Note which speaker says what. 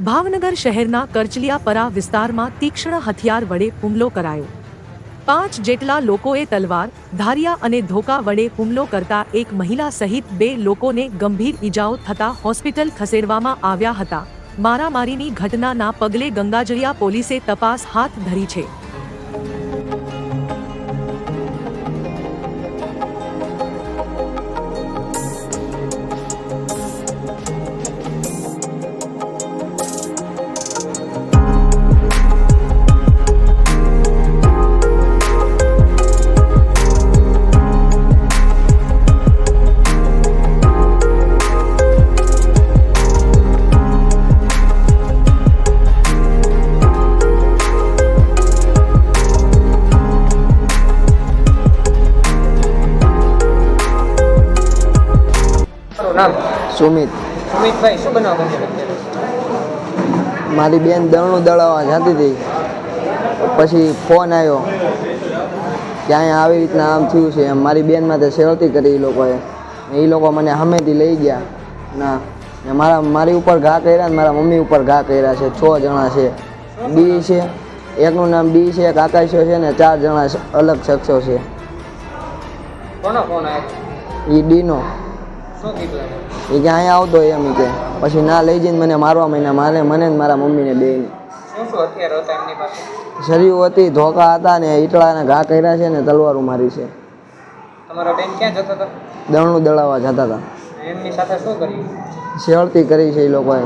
Speaker 1: ભાવનગર શહેરના કરચલિયાપરા વિસ્તારમાં તીક્ષ્ણ હથિયાર વડે હુમલો કરાયો। 5 જેટલા લોકોએ તલવાર, ધારિયા અને ધોકા વડે હુમલો કરતા એક મહિલા સહિત 2 લોકોને ગંભીર ઈજાઓ થતા હોસ્પિટલ ખસેડવામાં આવ્યા હતા। મારામારીની ઘટનાના પગલે ગંગાજળિયા પોલીસે તપાસ હાથ ધરી છે।
Speaker 2: નામ
Speaker 3: સુમિત
Speaker 2: સુમિતભાઈ શું બનાવ બન્યો?
Speaker 3: મારી બેન દળનું દળાવવા જતી હતી, પછી ફોન આવ્યો કે અહીંયા આવી રીતના આમ થયું છે એમ। મારી બેન માટે સેવતી કરી એ લોકોએ, એ લોકો મને સામેથી લઈ ગયા ના ને મારી ઉપર ઘા કર્યા ને મારા મમ્મી ઉપર ઘા કર્યા છે। 6 જણા છે, બી છે, એકનું નામ બી છે, એક આકાશો છે ને 4 જણા અલગ શખ્સો છે।
Speaker 2: કોનો ફોન આવ્યો?
Speaker 3: એ ડીનો
Speaker 2: શું કીધું એને?
Speaker 3: એ કે અહીંયા આવતો એમ કે પછી ના લઈ જઈને મને મારવા માંડ્યા, મને ને મારા મમ્મીને બેયને।
Speaker 2: શું શું હથિયાર હતા એમની પાસે?
Speaker 3: શરીર હતી, ધોકા હતા ને ઈટળાના ઘા કર્યા છે ને તલવારો મારી છે।
Speaker 2: તમારા બેન ક્યાં જતા હતા?
Speaker 3: દળનું દળાવવા જતા હતા,
Speaker 2: એમની સાથે શું કર્યું?
Speaker 3: શેવતી કરી છે એ લોકોએ।